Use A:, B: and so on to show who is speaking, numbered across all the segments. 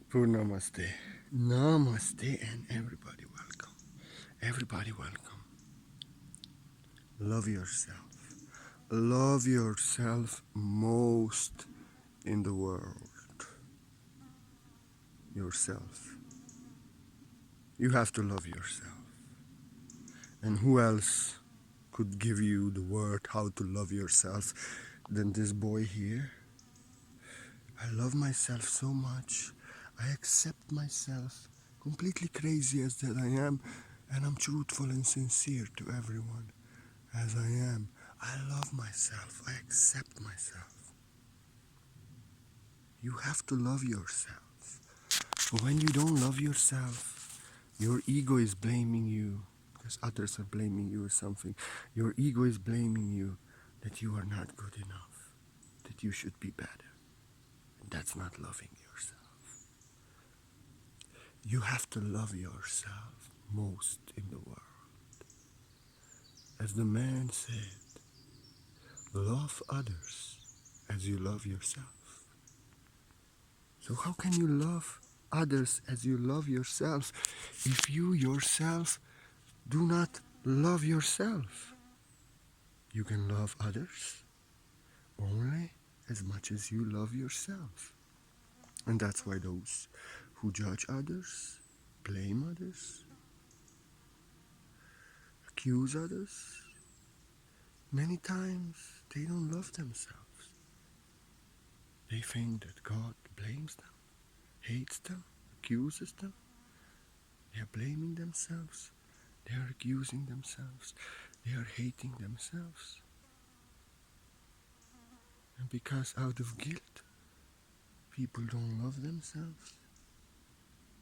A: Purnamaste. Namaste and everybody welcome. Everybody welcome. Love yourself. Love yourself most in the world. Yourself. You have to love yourself. And who else could give you the word how to love yourself than this boy here? I love myself so much. I accept myself, completely crazy as that I am, and I'm truthful and sincere to everyone as I am. I love myself. I accept myself. You have to love yourself. But when you don't love yourself, your ego is blaming you because others are blaming you or something. Your ego is blaming you that you are not good enough, that you should be better. And that's not loving yourself. You have to love yourself most in the world. As the man said, love others as you love yourself. So how can you love others as you love yourself if you yourself do not love yourself? You can love others only as much as you love yourself. And that's why those who judge others, blame others, accuse others, many times they don't love themselves. They think that God blames them, hates them, accuses them. They are blaming themselves. They are accusing themselves. They are hating themselves. And because out of guilt, people don't love themselves.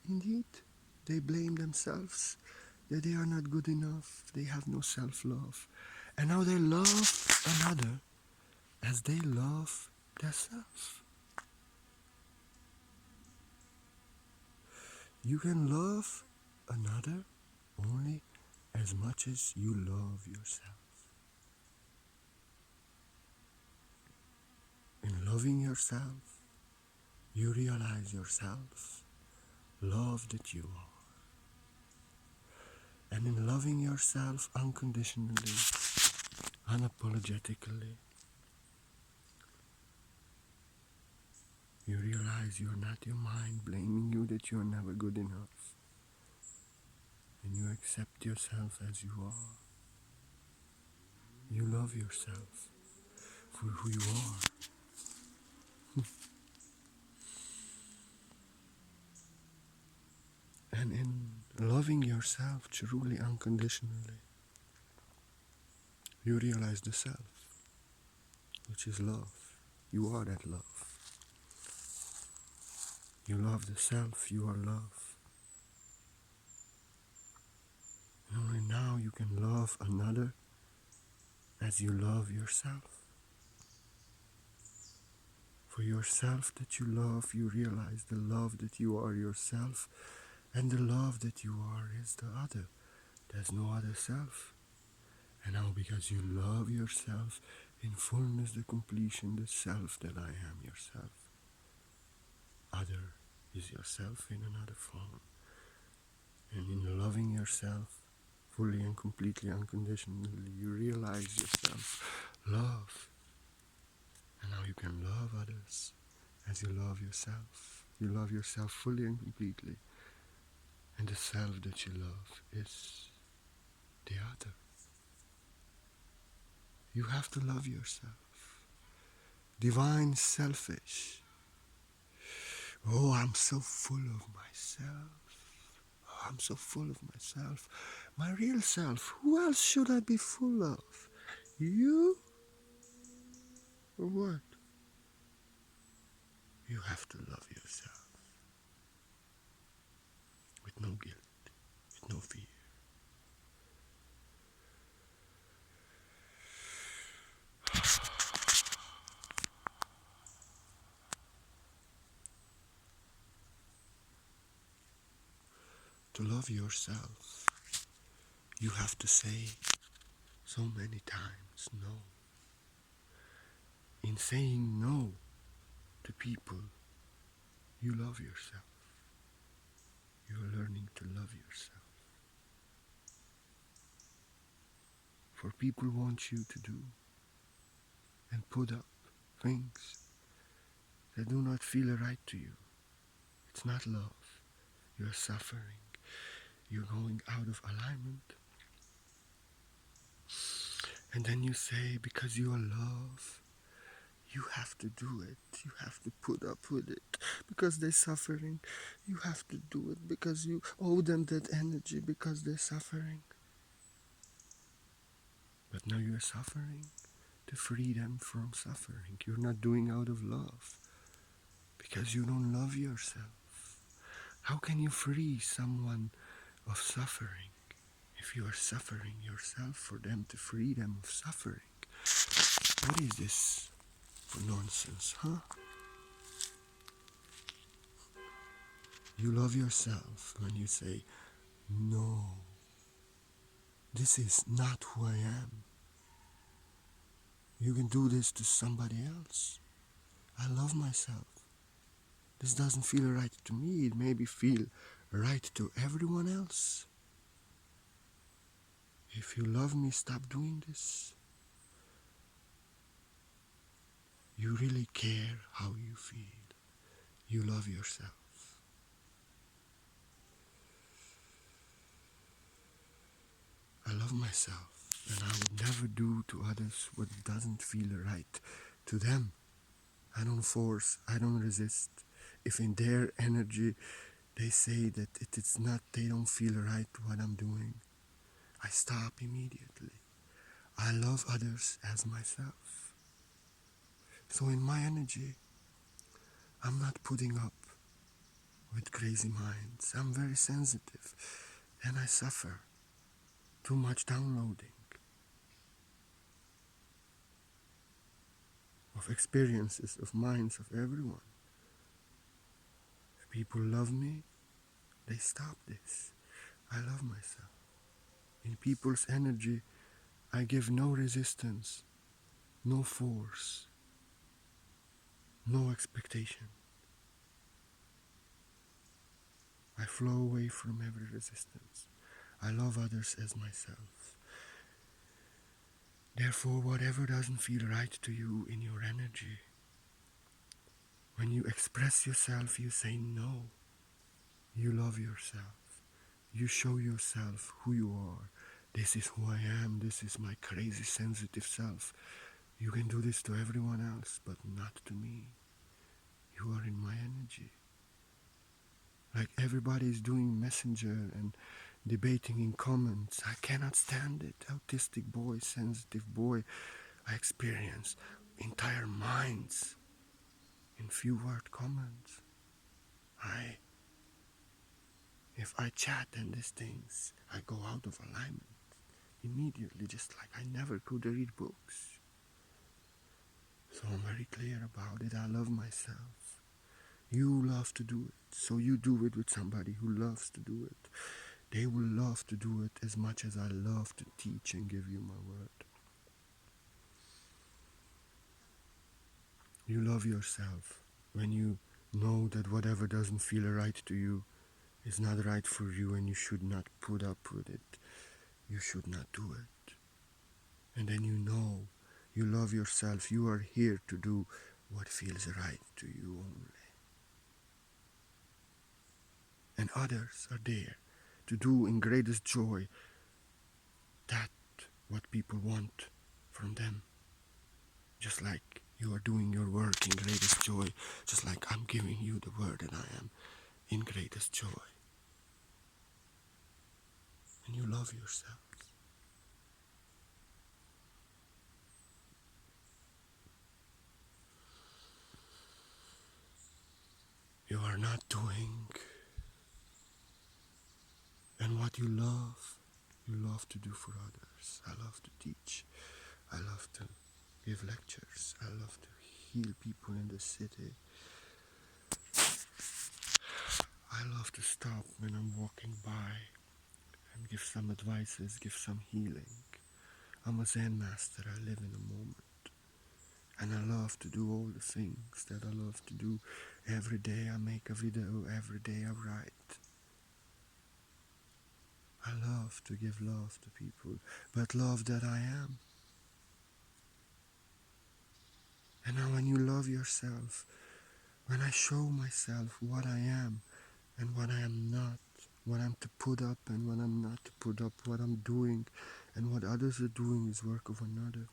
A: Indeed, they blame themselves that they are not good enough. They have no self-love. And now they love another as they love themselves. You can love another only as much as you love yourself. In loving yourself, you realize yourself, love that you are. And in loving yourself unconditionally, unapologetically, you realize you're not your mind blaming you that you're never good enough. And you accept yourself as you are. You love yourself for who you are. And in loving yourself truly unconditionally, you realize the self, which is love. You are that love. You love the self, you are love. And only now you can love another as you love yourself. For yourself that you love, you realize the love that you are yourself, and the love that you are is the other. There's no other self. And now because you love yourself in fullness, the completion, the self that I am yourself. Other is yourself in another form. And in loving yourself fully and completely unconditionally, you realize yourself, love. And now you can love others as you love yourself. You love yourself fully and completely. And the self that you love is the other. You have to love yourself. Divine selfish. Oh, I'm so full of myself. Oh, I'm so full of myself. My real self. Who else should I be full of? You? Or what? You have to love yourself. With no guilt. With no fear. To love yourself, you have to say so many times no. In saying no to people, you love yourself. You're learning to love yourself. For people want you to do and put up things that do not feel right to you. It's not love. You're suffering. You're going out of alignment. And then you say, because you are love, you have to do it. You have to put up with it. Because they're suffering, you have to do it. Because you owe them that energy because they're suffering. But now you're suffering to free them from suffering. You're not doing out of love because you don't love yourself. How can you free someone of suffering if you are suffering yourself for them to free them of suffering? What is this for nonsense, huh? You love yourself when you say, no, this is not who I am. You can do this to somebody else. I love myself. This doesn't feel right to me. It maybe feel right to everyone else. If you love me, stop doing this. You really care how you feel. You love yourself. I love myself, and I would never do to others what doesn't feel right to them. I don't force, I don't resist. If in their energy they say that it is not, they don't feel right what I'm doing, I stop immediately. I love others as myself. So in my energy, I'm not putting up with crazy minds. I'm very sensitive and I suffer too much downloading of experiences of minds of everyone. If people love me, they stop this. I love myself. In people's energy, I give no resistance, no force, no expectation. I flow away from every resistance. I love others as myself. Therefore, whatever doesn't feel right to you in your energy, when you express yourself, you say no. You love yourself. You show yourself who you are. This is who I am. This is my crazy sensitive self. You can do this to everyone else, but not to me. You are in my energy. Like everybody is doing messenger and debating in comments. I cannot stand it. Autistic boy, sensitive boy. I experience entire minds in few word comments. If I chat and these things, I go out of alignment immediately, just like I never could read books. So I'm very clear about it. I love myself. You love to do it, so you do it with somebody who loves to do it. They will love to do it as much as I love to teach and give you my word. You love yourself when you know that whatever doesn't feel right to you is not right for you and you should not put up with it. You should not do it. And then you know you love yourself. You are here to do what feels right to you only. And others are there to do in greatest joy that what people want from them. Just like you are doing your work in greatest joy, just like I'm giving you the word that I am in greatest joy. And you love yourself. You are not doing, and what you love to do for others. I love to teach. I love to give lectures. I love to heal people in the city. I love to stop when I'm walking by and give some advices, give some healing. I'm a Zen master. I live in the moment. And I love to do all the things that I love to do. Every day I make a video, every day I write. I love to give love to people, but love that I am. And now when you love yourself, when I show myself what I am and what I am not, what I'm to put up and what I'm not to put up, what I'm doing and what others are doing is work of another.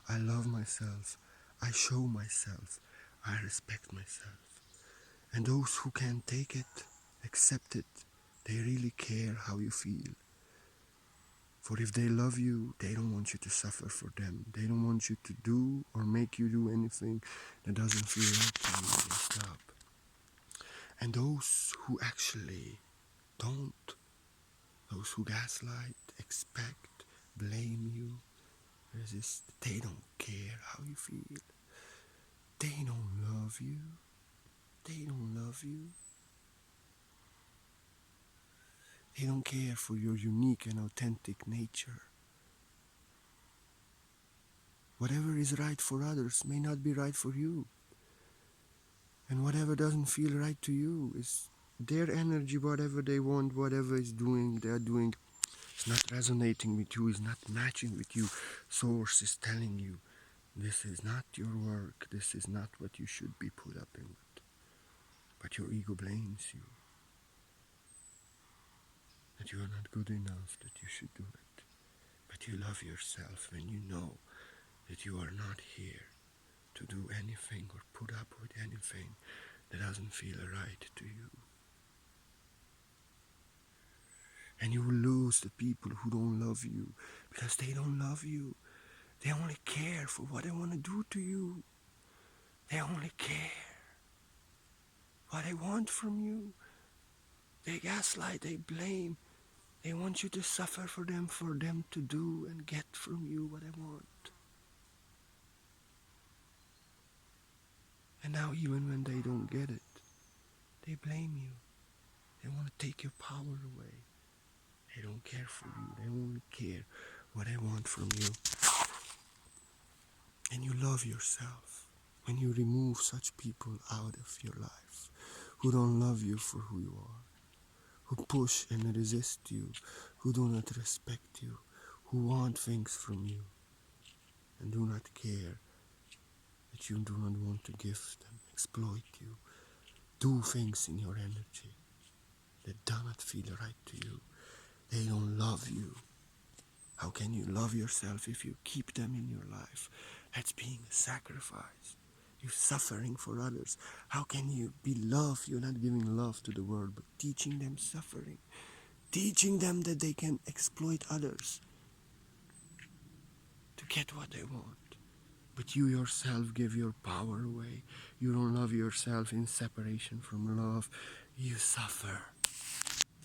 A: I love myself. I show myself. I respect myself. And those who can't take it, accept it. They really care how you feel. For if they love you, they don't want you to suffer for them. They don't want you to do or make you do anything that doesn't feel right to you. They stop. And those who actually don't, those who gaslight, expect, blame you, resist, they don't care how you feel. They don't love you. They don't love you. They don't care for your unique and authentic nature. Whatever is right for others may not be right for you. And whatever doesn't feel right to you is their energy, whatever they want, whatever is doing, they are doing. It's not resonating with you, it's not matching with you. Source is telling you, this is not your work, this is not what you should be put up in with. But your ego blames you, that you are not good enough, that you should do it. But you love yourself when you know that you are not here to do anything or put up with anything that doesn't feel right to you. And you will lose the people who don't love you because they don't love you. They only care for what they want to do to you. They only care what they want from you. They gaslight, they blame. They want you to suffer for them to do and get from you what they want. And now even when they don't get it, they blame you. They want to take your power away. They don't care for you. They only care what they want from you. And you love yourself when you remove such people out of your life who don't love you for who you are, who push and resist you, who do not respect you, who want things from you and do not care that you do not want to give them, exploit you, do things in your energy that do not feel right to you. They don't love you. How can you love yourself if you keep them in your life? That's being a sacrifice. You're suffering for others. How can you be love? You're not giving love to the world, but teaching them suffering. Teaching them that they can exploit others to get what they want. But you yourself give your power away. You don't love yourself in separation from love. You suffer.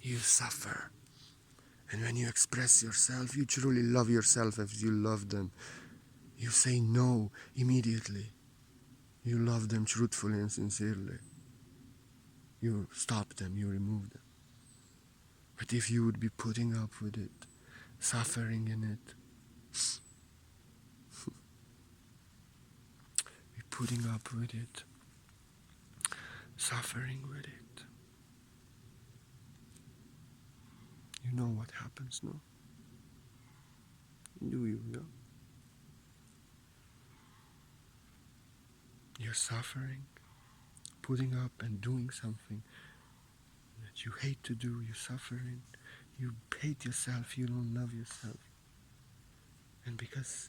A: You suffer. And when you express yourself, you truly love yourself as you love them. You say no immediately. You love them truthfully and sincerely. You stop them, you remove them. But if you would be putting up with it, suffering in it, be putting up with it, suffering with it, you know what happens, no? Do you know? You're suffering, putting up and doing something that you hate to do, you're suffering, you hate yourself, you don't love yourself. And because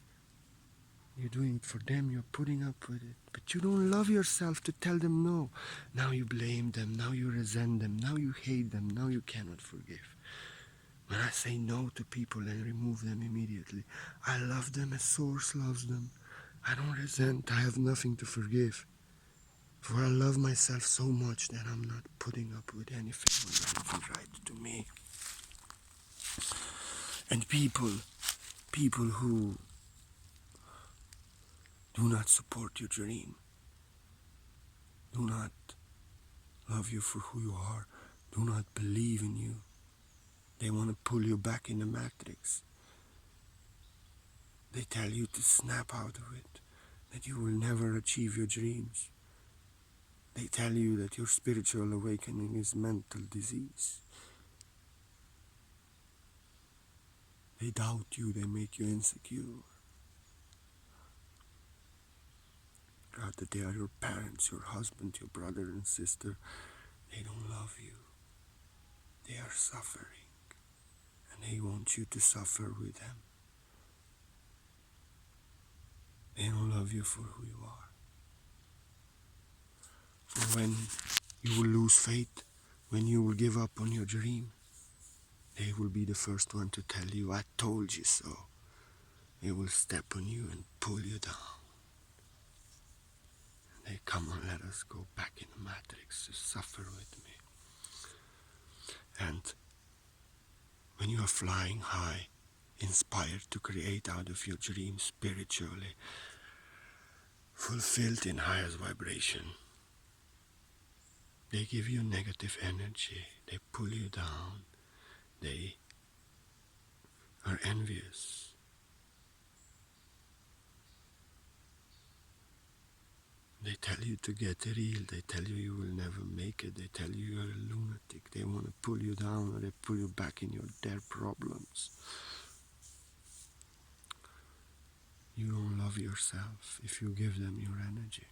A: you're doing it for them, you're putting up with it. But you don't love yourself to tell them no. Now you blame them, now you resent them, now you hate them, now you cannot forgive. When I say no to people and remove them immediately, I love them as Source loves them. I don't resent, I have nothing to forgive. For I love myself so much that I'm not putting up with anything when it doesn't feel right to me. And people who do not support your dream, do not love you for who you are, do not believe in you. They want to pull you back in the matrix. They tell you to snap out of it, that you will never achieve your dreams. They tell you that your spiritual awakening is mental disease. They doubt you, they make you insecure. God, that they are your parents, your husband, your brother and sister. They don't love you. They are suffering. And they want you to suffer with them. They don't love you for who you are. For when you will lose faith, when you will give up on your dream, they will be the first one to tell you, I told you so. They will step on you and pull you down. And they come and let us go back in the matrix to suffer with me. And when you are flying high, inspired to create out of your dream spiritually, fulfilled in highest vibration, they give you negative energy, they pull you down, they are envious. They tell you to get real, they tell you you will never make it, they tell you you're a lunatic, they want to pull you down or they pull you back in their problems. You don't love yourself if you give them your energy.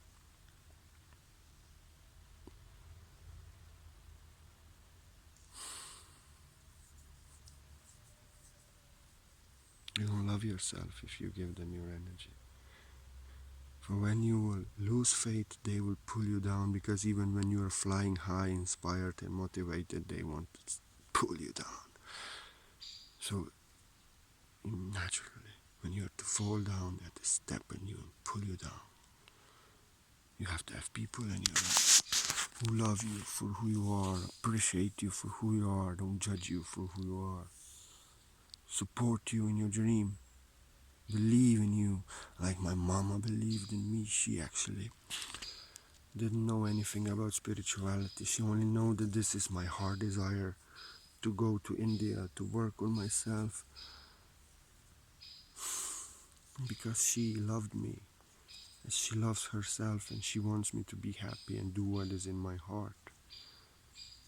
A: You don't love yourself if you give them your energy. For when you will lose faith, they will pull you down, because even when you are flying high, inspired and motivated, they want to pull you down. So naturally, when you are to fall down, they have to step on you and pull you down. You have to have people in your life who love you for who you are, appreciate you for who you are, don't judge you for who you are, support you in your dream, believe in you like my mama believed in me. She actually didn't know anything about spirituality. She only knew that this is my heart desire, to go to India, to work on myself, because she loved me as she loves herself, and she wants me to be happy and do what is in my heart.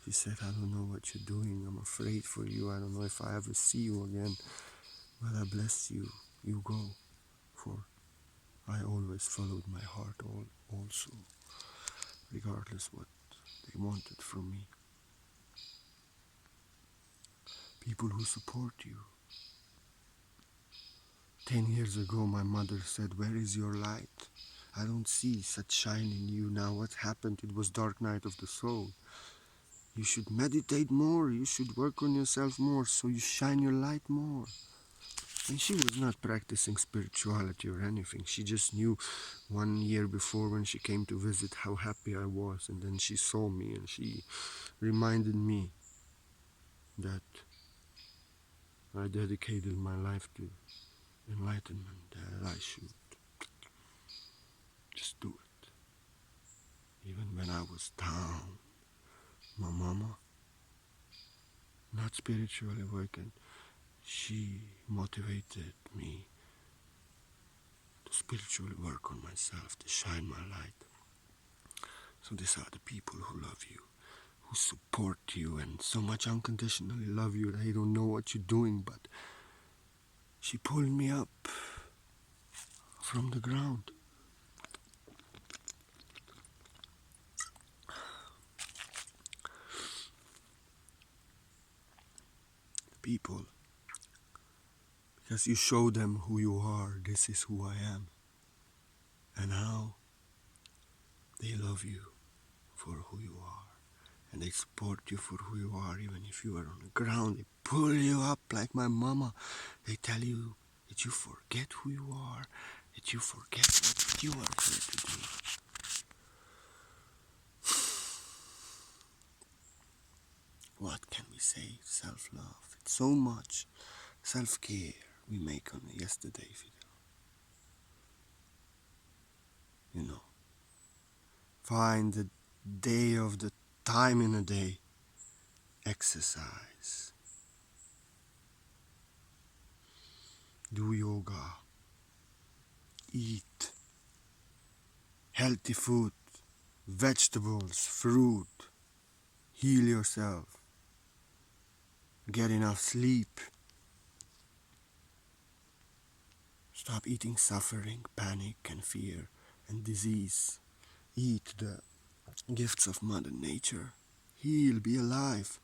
A: She said, I don't know what you're doing. I'm afraid for you. I don't know if I ever see you again. But I bless you. You go. For I always followed my heart also, regardless what they wanted from me. People who support you. 10 years ago, my mother said, where is your light? I don't see such shine in you now. What happened? It was dark night of the soul. You should meditate more. You should work on yourself more so you shine your light more. And she was not practicing spirituality or anything. She just knew 1 year before when she came to visit how happy I was. And then she saw me and she reminded me that I dedicated my life to enlightenment, that I should just do it. Even when I was down, my mama, not spiritually working, she motivated me to spiritually work on myself, to shine my light. So these are the people who love you, who support you and so much unconditionally love you that they don't know what you're doing, but she pulled me up from the ground. People, because you show them who you are, this is who I am. And now they love you for who you are. And they support you for who you are, even if you are on the ground. They pull you up like my mama. They tell you that you forget who you are, that you forget what you are here to do. What can we say? Self-love. It's so much self-care we make on yesterday video. You know, find the day of the time in a day. Exercise. Do yoga. Eat healthy food, vegetables, fruit. Heal yourself. Get enough sleep. Stop eating suffering, panic, and fear, and disease. Eat the gifts of Mother Nature. Heal, be alive.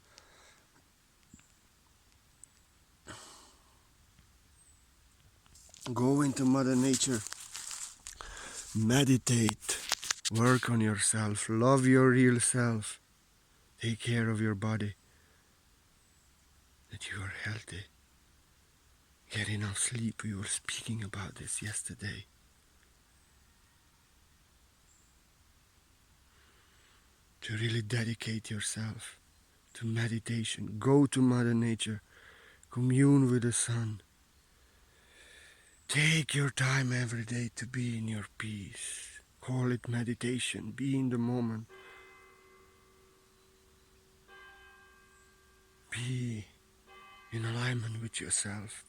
A: Go into Mother Nature. Meditate. Work on yourself. Love your real self. Take care of your body. That you are healthy. Get enough sleep. We were speaking about this yesterday. To really dedicate yourself to meditation. Go to Mother Nature. Commune with the sun. Take your time every day to be in your peace. Call it meditation. Be in the moment. Be in alignment with yourself.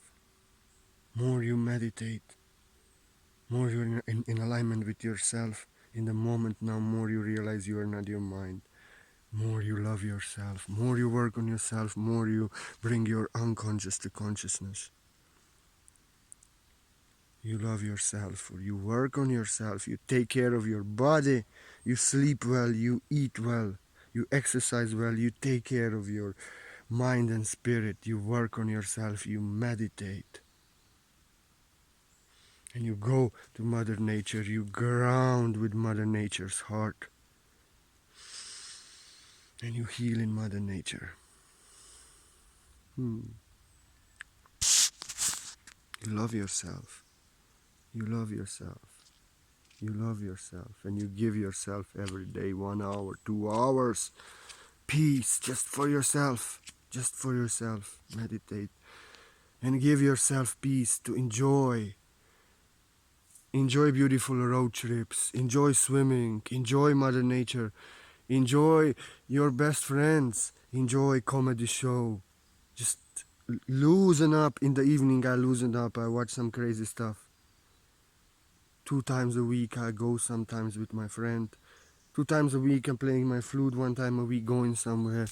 A: More you meditate, more you're in alignment with yourself in the moment now, more you realize you are not your mind. More you love yourself, more you work on yourself, more you bring your unconscious to consciousness. You love yourself, or you work on yourself, you take care of your body, you sleep well, you eat well, you exercise well, you take care of your mind and spirit, you work on yourself, you meditate. And you go to Mother Nature, you ground with Mother Nature's heart. And you heal in Mother Nature. You love yourself. You love yourself. You love yourself. And you give yourself every day 1 hour, 2 hours. Peace just for yourself. Just for yourself. Meditate. And give yourself peace to enjoy. Enjoy beautiful road trips. Enjoy swimming. Enjoy Mother Nature. Enjoy your best friends. Enjoy comedy show. Just loosen up. In the evening I loosen up. I watch some crazy stuff. 2 times a week I go sometimes with my friend. 2 times a week I'm playing my flute. 1 time a week going somewhere.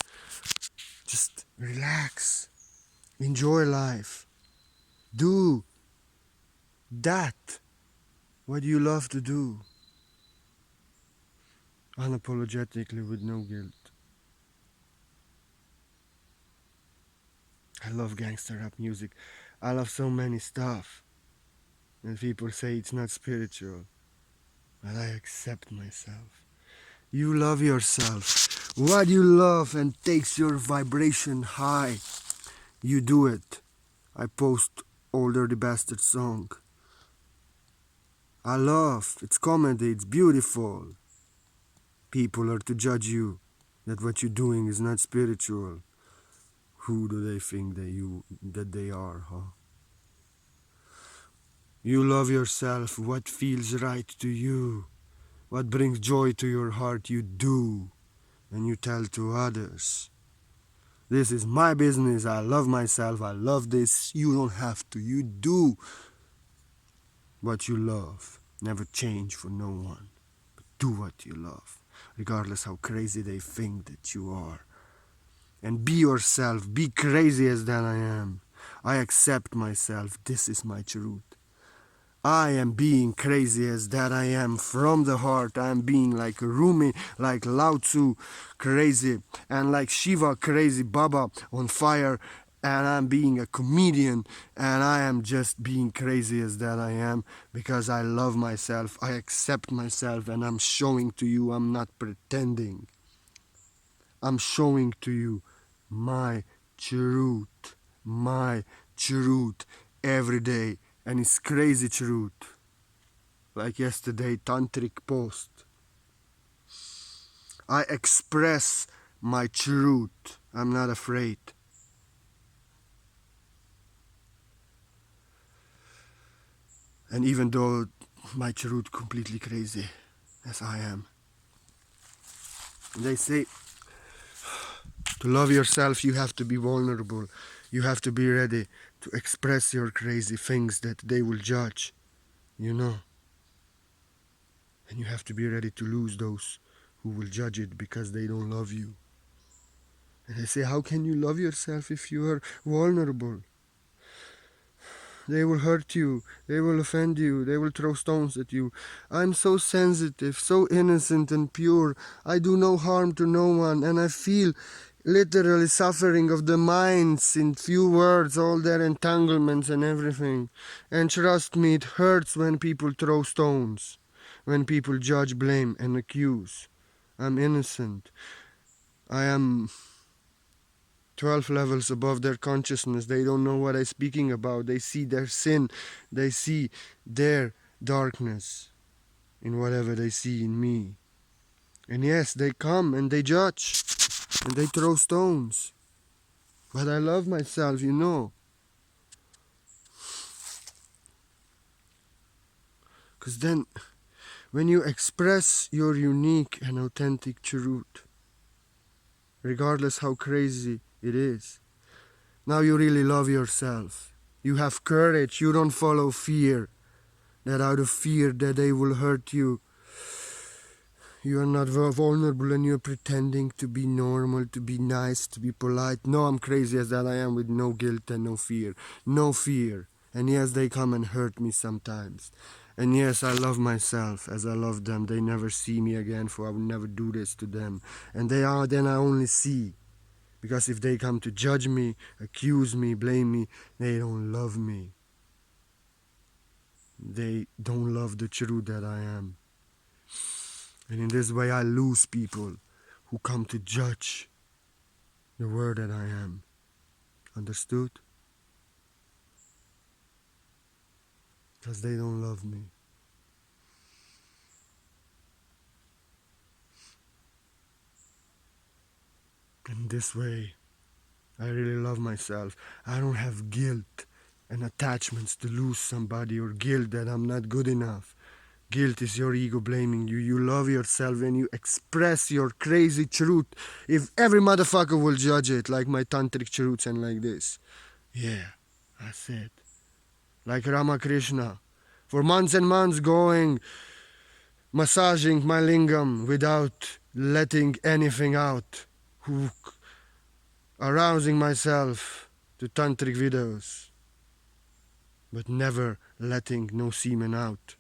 A: Just relax. Enjoy life. Do that. What you love to do. Unapologetically with no guilt. I love gangster rap music. I love so many stuff. And people say it's not spiritual. But I accept myself. You love yourself. What you love and takes your vibration high. You do it. I post Old Dirty Bastard song. I love. It's comedy. It's beautiful. People are to judge you that what you're doing is not spiritual. Who do they think that they are, huh? You love yourself. What feels right to you, what brings joy to your heart, you do, and you tell to others. This is my business. I love myself. I love this. You don't have to. You do what you love. Never change for no one. But do what you love, regardless how crazy they think that you are. And be yourself. Be crazy as that I am. I accept myself. This is my truth. I am being crazy as that I am from the heart. I am being like Rumi, like Lao Tzu crazy, and like Shiva crazy, Baba on fire, and I'm being a comedian, and I am just being crazy as that I am because I love myself, I accept myself, and I'm showing to you I'm not pretending. I'm showing to you my my truth every day. And it's crazy truth. Like yesterday, tantric post. I express my truth. I'm not afraid. And even though my truth completely crazy, as I am. They say to love yourself, you have to be vulnerable. You have to be ready to express your crazy things that they will judge. You know. And you have to be ready to lose those who will judge it because they don't love you. And I say, how can you love yourself if you are vulnerable? They will hurt you, they will offend you, they will throw stones at you. I'm so sensitive, so innocent and pure. I do no harm to no one, and I feel literally suffering of the minds in few words, all their entanglements and everything. And trust me, it hurts when people throw stones, when people judge, blame, and accuse. I'm innocent. I am 12 levels above their consciousness. They don't know what I'm speaking about. They see their sin. They see their darkness in whatever they see in me. And yes, they come and they judge and they throw stones. But I love myself, you know. Because then, when you express your unique and authentic truth, regardless how crazy it is, now you really love yourself. You have courage. You don't follow fear. That out of fear that they will hurt you, you are not vulnerable and you're pretending to be normal, to be nice, to be polite. No, I'm crazy as that I am, with no guilt and no fear. No fear. And yes, they come and hurt me sometimes. And yes, I love myself as I love them. They never see me again, for I will never do this to them. And they are, then I only see. Because if they come to judge me, accuse me, blame me, they don't love me. They don't love the truth that I am. And in this way I lose people who come to judge the word that I am. Understood? Because they don't love me. In this way, I really love myself. I don't have guilt and attachments to lose somebody, or guilt that I'm not good enough. Guilt is your ego blaming you. You love yourself and you express your crazy truth. If every motherfucker will judge it, like my tantric truths and like this. Yeah, that's it. Like Ramakrishna. For months and months going, massaging my lingam without letting anything out. Arousing myself to tantric videos. But never letting no semen out.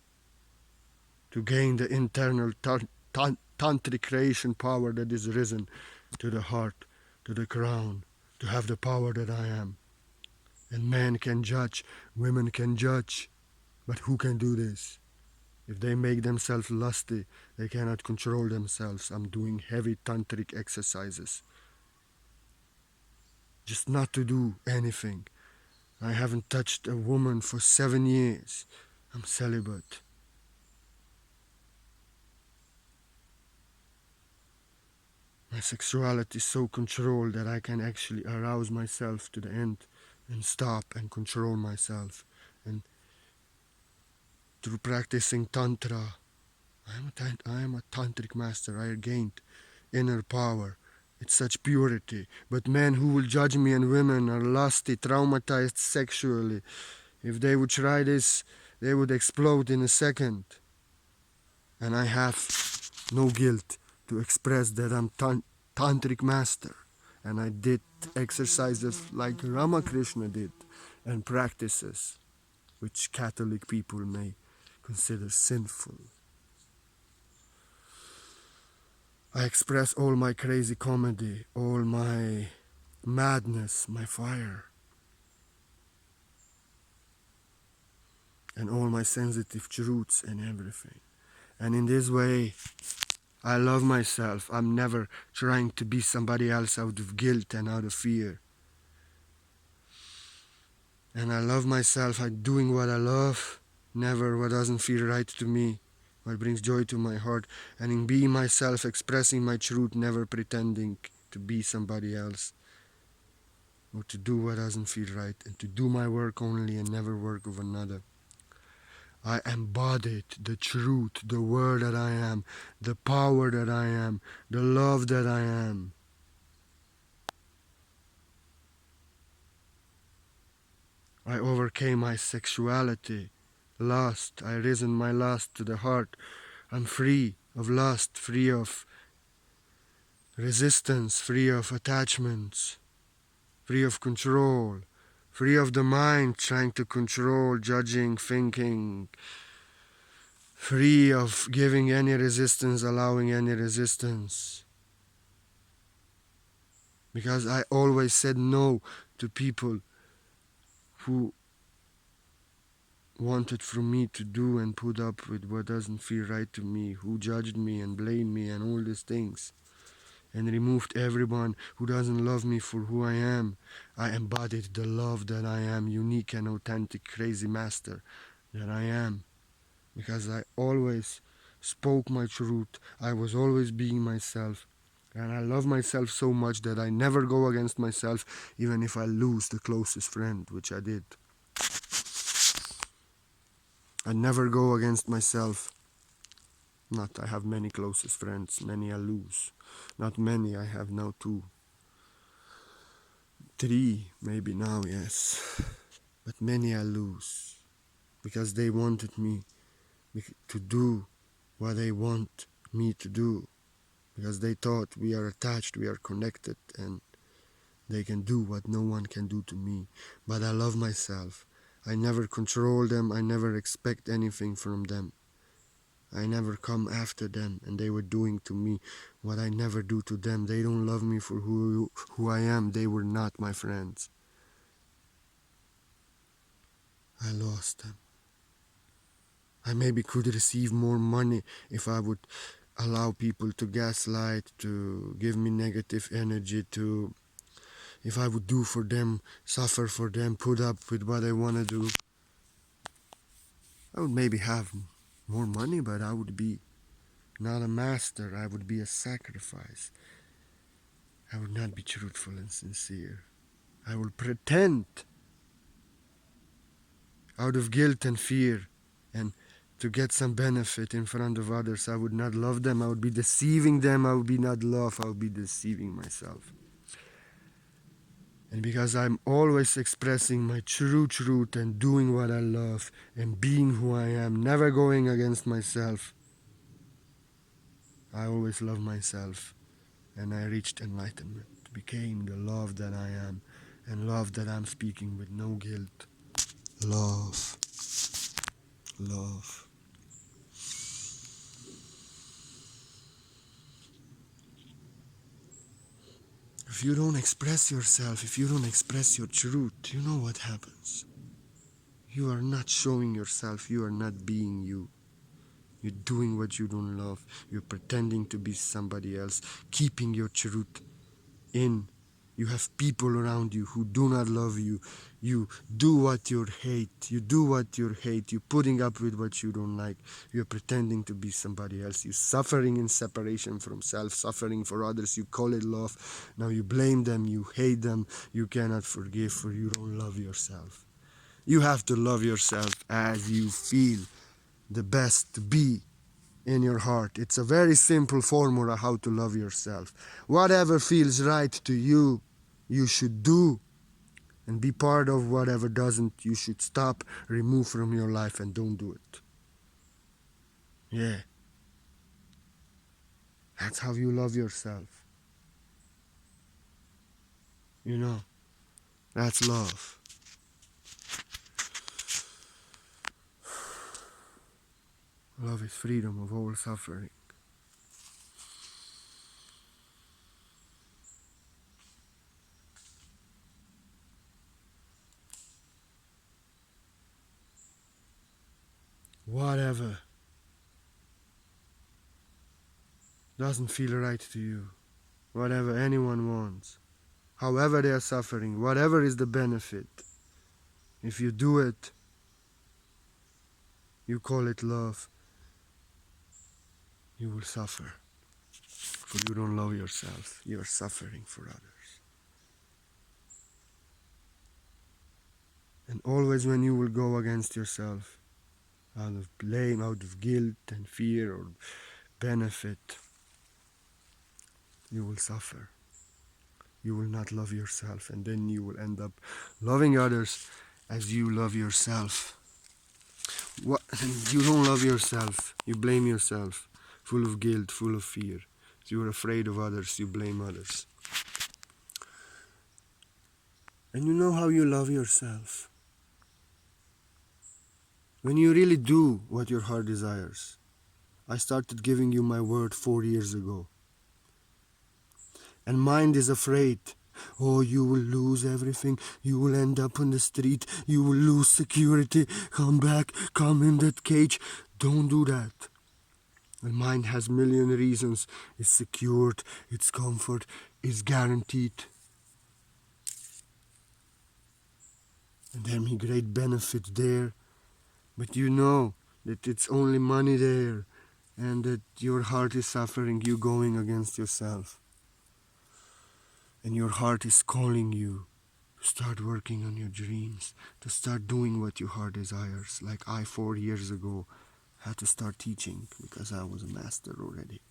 A: To gain the internal tantric creation power that is risen to the heart, to the crown, to have the power that I am. And men can judge, women can judge, but who can do this? If they make themselves lusty, they cannot control themselves. I'm doing heavy tantric exercises. Just not to do anything. I haven't touched a woman for 7 years. I'm celibate. My sexuality is so controlled that I can actually arouse myself to the end and stop and control myself. And through practicing Tantra, I am a tantric master. I gained inner power. It's such purity. But men who will judge me and women are lusty, traumatized sexually. If they would try this, they would explode in a second. And I have no guilt to express that I'm tantric master. And I did exercises like Ramakrishna did, and practices which Catholic people may consider sinful. I express all my crazy comedy, all my madness, my fire, and all my sensitive truths and everything. And in this way, I love myself. I'm never trying to be somebody else out of guilt and out of fear. And I love myself. I'm doing what I love, never what doesn't feel right to me, what brings joy to my heart. And in being myself, expressing my truth, never pretending to be somebody else, or to do what doesn't feel right, and to do my work only and never work of another. I embodied the truth, the word that I am, the power that I am, the love that I am. I overcame my sexuality, lust. I risen my lust to the heart. I'm free of lust, free of resistance, free of attachments, free of control, free of the mind trying to control, judging, thinking, free of giving any resistance, allowing any resistance. Because I always said no to people who wanted from me to do and put up with what doesn't feel right to me, who judged me and blamed me and all these things, and removed everyone who doesn't love me for who I am. I embodied the love that I am, unique and authentic, crazy master that I am, because I always spoke my truth. I was always being myself, and I love myself so much that I never go against myself, even if I lose the closest friend, which I did. I never go against myself. Not I have many closest friends, many I lose. Not many, I have now 2. 3 maybe now, yes. But many I lose. Because they wanted me to do what they want me to do. Because they thought we are attached, we are connected, and they can do what no one can do to me. But I love myself. I never control them, I never expect anything from them. I never come after them, and they were doing to me what I never do to them. They don't love me for who I am. They were not my friends. I lost them. I maybe could receive more money if I would allow people to gaslight, to give me negative energy, if I would do for them, suffer for them, put up with what I want to do. I would maybe have more money, but I would be not a master. I would be a sacrifice. I would not be truthful and sincere. I will pretend out of guilt and fear and to get some benefit in front of others. I would not love them. I would be deceiving them. I would be not love. I would be deceiving myself. And because I'm always expressing my true truth and doing what I love and being who I am, never going against myself, I always love myself. And I reached enlightenment, became the love that I am, and love that I'm speaking with no guilt. Love. Love. If you don't express yourself, if you don't express your truth, you know what happens. You are not showing yourself, you are not being you. You're doing what you don't love. You're pretending to be somebody else, keeping your truth in. You have people around you who do not love you. You do what you hate. You do what you hate. You're putting up with what you don't like. You're pretending to be somebody else. You're suffering in separation from self, suffering for others. You call it love. Now you blame them. You hate them. You cannot forgive, for you don't love yourself. You have to love yourself as you feel the best to be in your heart. It's a very simple formula how to love yourself. Whatever feels right to you, you should do, and be part of. Whatever doesn't, you should stop, remove from your life, and don't do it. Yeah. That's how you love yourself. You know, that's love. Love is freedom of all suffering. Whatever doesn't feel right to you, whatever anyone wants, however they are suffering, whatever is the benefit, if you do it, you call it love, you will suffer. For you don't love yourself, you are suffering for others. And always when you will go against yourself, out of blame, out of guilt and fear or benefit, you will suffer. You will not love yourself, and then you will end up loving others as you love yourself. What? You don't love yourself, you blame yourself, full of guilt, full of fear. You're afraid of others, you blame others. And you know how you love yourself? When you really do what your heart desires. I started giving you my word 4 years ago. And mind is afraid. Oh, you will lose everything. You will end up on the street. You will lose security. Come back. Come in that cage. Don't do that. And mind has million reasons. It's secured. It's comfort. It's guaranteed. And there may great benefit there. But you know that it's only money there. And that your heart is suffering. You going against yourself. And your heart is calling you to start working on your dreams, to start doing what your heart desires. Like I, 4 years ago, had to start teaching because I was a master already.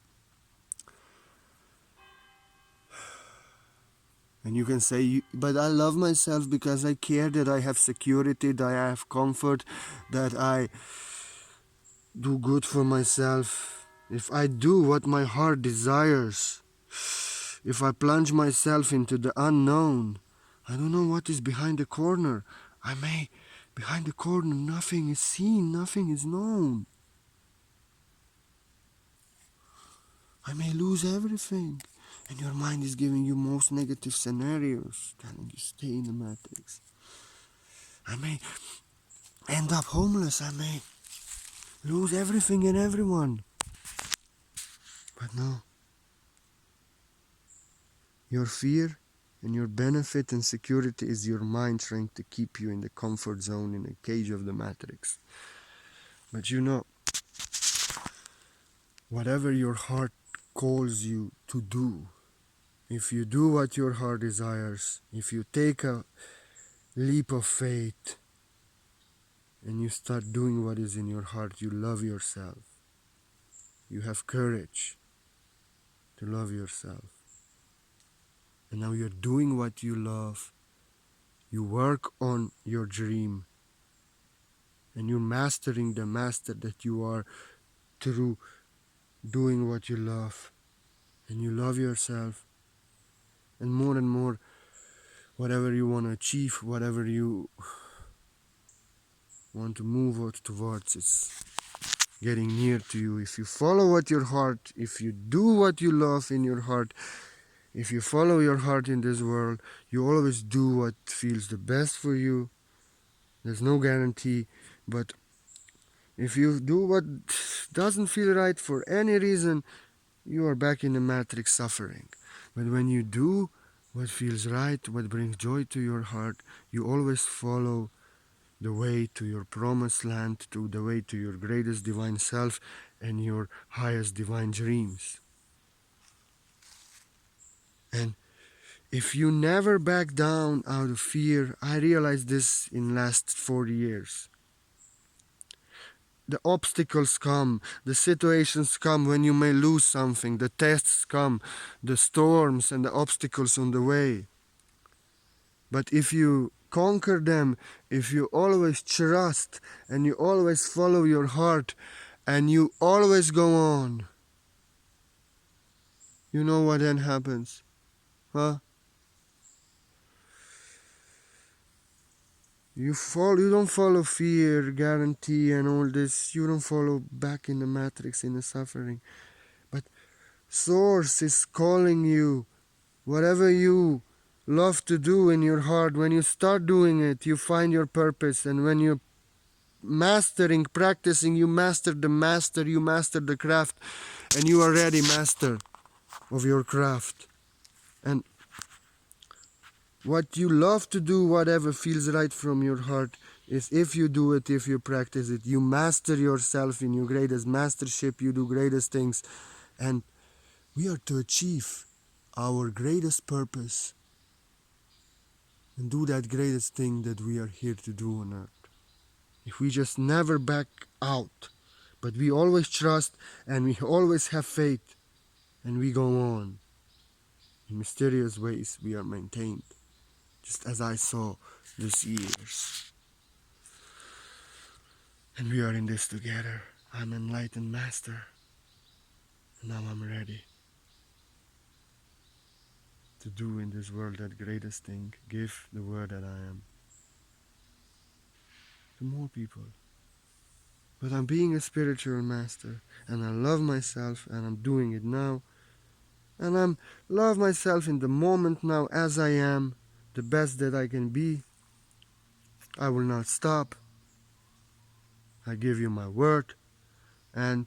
A: And you can say, but I love myself because I care that I have security, that I have comfort, that I do good for myself. If I do what my heart desires, if I plunge myself into the unknown, I don't know what is behind the corner. Behind the corner, nothing is seen, nothing is known. I may lose everything. And your mind is giving you most negative scenarios, telling you stay in the matrix. I may end up homeless. I may lose everything and everyone. But no. Your fear and your benefit and security is your mind trying to keep you in the comfort zone, in the cage of the matrix. But you know, whatever your heart calls you to do, if you do what your heart desires, if you take a leap of faith and you start doing what is in your heart, you love yourself. You have courage to love yourself. And now you're doing what you love. You work on your dream. And you're mastering the master that you are through doing what you love. And you love yourself. And more, whatever you want to achieve, whatever you want to move out towards, it's getting near to you. If you follow what your heart, if you do what you love in your heart, if you follow your heart in this world, you always do what feels the best for you. There's no guarantee, but if you do what doesn't feel right for any reason, you are back in the matrix suffering. But when you do what feels right, what brings joy to your heart, you always follow the way to your promised land, to the way to your greatest divine self and your highest divine dreams. And if you never back down out of fear, I realized this in last 40 years. The obstacles come, the situations come when you may lose something, the tests come, the storms and the obstacles on the way. But if you conquer them, if you always trust and you always follow your heart and you always go on, you know what then happens? Huh? You don't follow fear, guarantee and all this. You don't follow back in the matrix, in the suffering. But Source is calling you. Whatever you love to do in your heart, when you start doing it, you find your purpose. And when you're mastering, practicing, you master the master, you master the craft, and you are ready master of your craft. And what you love to do, whatever feels right from your heart, is if you do it, if you practice it, you master yourself in your greatest mastership, you do greatest things. And we are to achieve our greatest purpose and do that greatest thing that we are here to do on earth. If we just never back out, but we always trust and we always have faith and we go on, in mysterious ways we are maintained, just as I saw these years. And we are in this together. I'm enlightened master. And now I'm ready to do in this world that greatest thing, give the word that I am to more people. But I'm being a spiritual master, and I love myself, and I'm doing it now. And I'm love myself in the moment now as I am, the best that I can be. I will not stop. I give you my word, and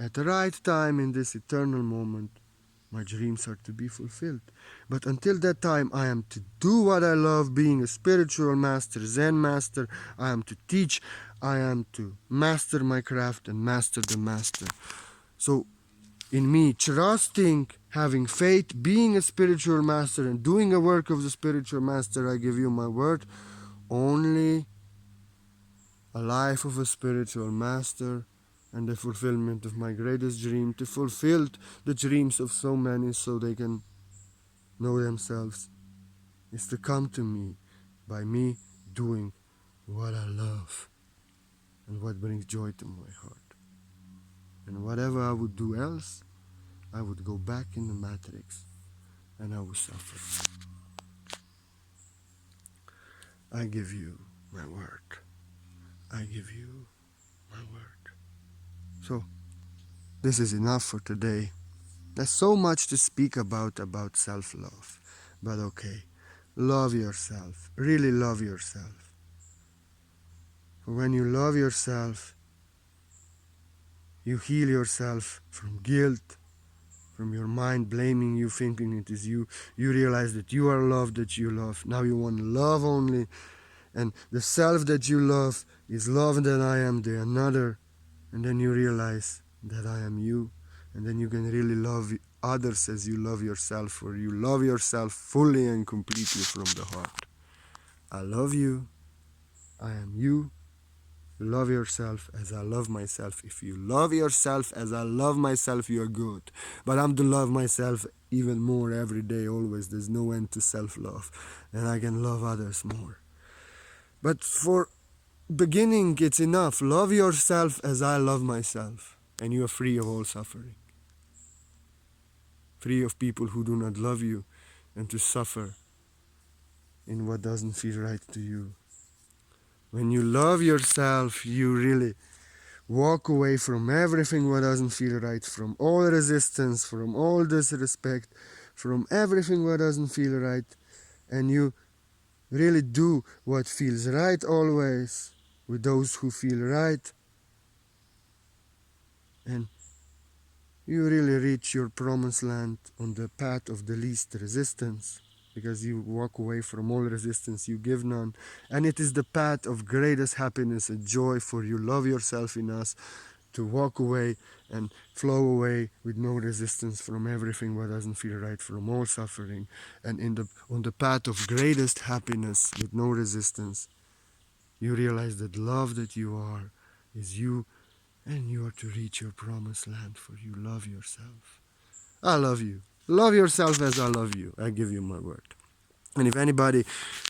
A: at the right time in this eternal moment, my dreams are to be fulfilled. But until that time, I am to do what I love, being a spiritual master, Zen master. I am to teach. I am to master my craft and master the master. So, in me, trusting, having faith, being a spiritual master, and doing a work of the spiritual master, I give you my word. Only a life of a spiritual master and the fulfillment of my greatest dream, to fulfill the dreams of so many so they can know themselves, is to come to me by me doing what I love and what brings joy to my heart. And whatever I would do else, I would go back in the matrix and I would suffer. I give you my word. I give you my word. So, this is enough for today. There's so much to speak about self-love. But okay, love yourself. Really love yourself. For when you love yourself, you heal yourself from guilt, from your mind blaming you, thinking it is you. You realize that you are loved, that you love. Now you want to love only. And the self that you love is love that I am the another. And then you realize that I am you. And then you can really love others as you love yourself, for you love yourself fully and completely from the heart. I love you. I am you. Love yourself as I love myself. If you love yourself as I love myself, you're good. But I'm to love myself even more every day, always. There's no end to self-love. And I can love others more. But for beginning, it's enough. Love yourself as I love myself. And you are free of all suffering. Free of people who do not love you and to suffer in what doesn't feel right to you. When you love yourself, you really walk away from everything what doesn't feel right, from all resistance, from all disrespect, from everything what doesn't feel right, and you really do what feels right always with those who feel right, and you really reach your promised land on the path of the least resistance, because you walk away from all resistance, you give none, and it is the path of greatest happiness and joy, for you love yourself enough to walk away and flow away with no resistance from everything what doesn't feel right, from all suffering, and on the path of greatest happiness with no resistance, you realize that love that you are is you, and you are to reach your promised land, for you love yourself. I love you. Love yourself as I love you. I give you my word. And if anybody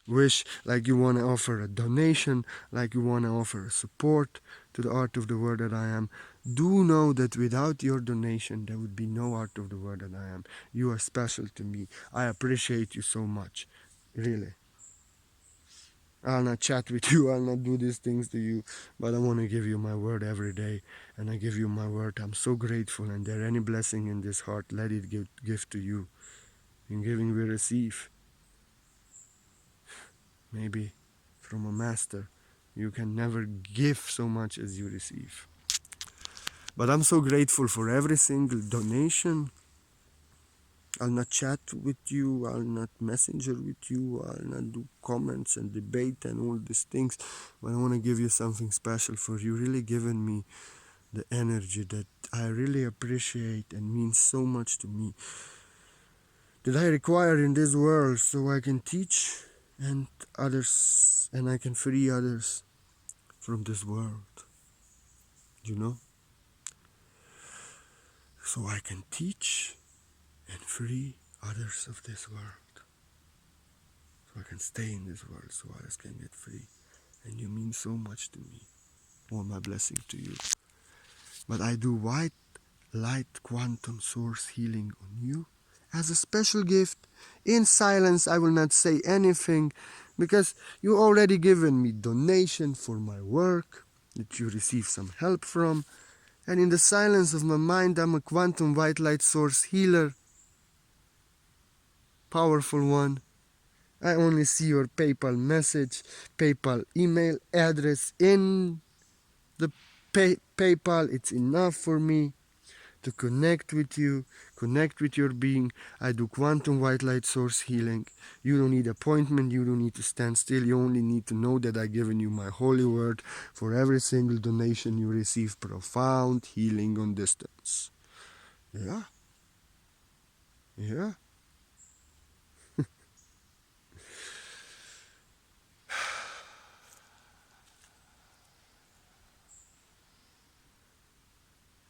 A: wish, like you want to offer a donation, like you want to offer a support to the Art of the Word that I am, do know that without your donation, there would be no Art of the Word that I am. You are special to me. I appreciate you so much. Really. I'll not chat with you, I'll not do these things to you, but I want to give you my word every day, and I give you my word. I'm so grateful, and there any blessing in this heart, let it give to you. In giving we receive. Maybe from a master, you can never give so much as you receive. But I'm so grateful for every single donation. I'll not chat with you, I'll not messenger with you, I'll not do comments and debate and all these things, but I want to give you something special, for you really given me the energy that I really appreciate and means so much to me, that I require in this world, so I can teach and others, and I can free others from this world, you know? So I can teach and free others of this world. So I can stay in this world so others can get free. And you mean so much to me. All my blessing to you. But I do white light quantum source healing on you as a special gift. In silence, I will not say anything, because you already given me donation for my work that you receive some help from. And in the silence of my mind, I'm a quantum white light source healer, powerful one. I only see your PayPal message, PayPal email address in the PayPal. It's enough for me to connect with you, connect with your being. I do quantum white light source healing. You don't need appointment, you don't need to stand still. You only need to know that I've given you my holy word. For every single donation you receive, profound healing on distance. Yeah, yeah.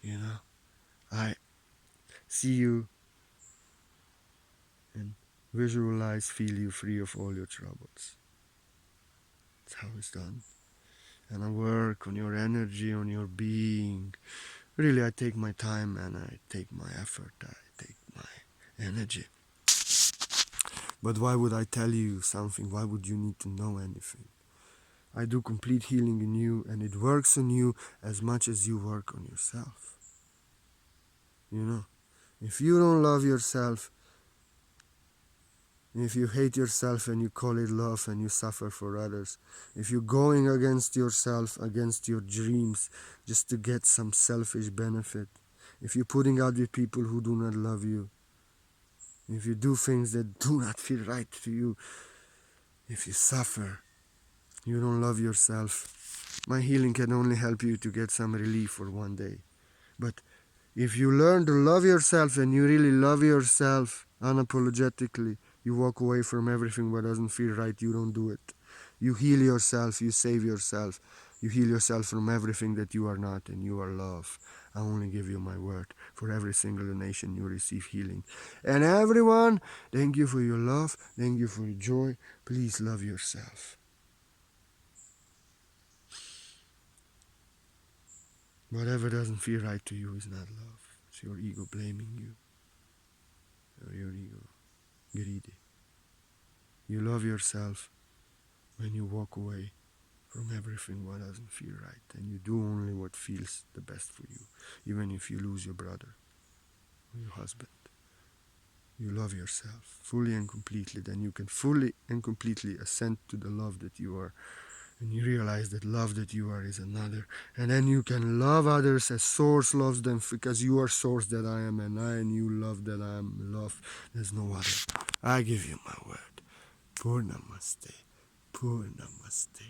A: You know, I see you and visualize, feel you free of all your troubles. That's how it's done. And I work on your energy, on your being. Really, I take my time and I take my effort, I take my energy. But why would I tell you something? Why would you need to know anything? I do complete healing in you, and it works on you as much as you work on yourself. You know, if you don't love yourself, if you hate yourself and you call it love and you suffer for others, if you're going against yourself, against your dreams, just to get some selfish benefit, if you're putting out with people who do not love you, if you do things that do not feel right to you, if you suffer, you don't love yourself, my healing can only help you to get some relief for one day. But if you learn to love yourself and you really love yourself unapologetically, you walk away from everything what doesn't feel right, you don't do it. You heal yourself, you save yourself, you heal yourself from everything that you are not, and you are love. I only give you my word. For every single donation you receive healing. And everyone, thank you for your love, thank you for your joy. Please love yourself. Whatever doesn't feel right to you is not love. It's your ego blaming you, or your ego greedy. You love yourself when you walk away from everything what doesn't feel right, and you do only what feels the best for you, even if you lose your brother or your husband. You love yourself fully and completely, then you can fully and completely ascend to the love that you are, and you realize that love that you are is another, and then you can love others as source loves them, because you are source that I am, and I and you love that I am love. There's no other. I give you my word. Purnamaste. Purnamaste.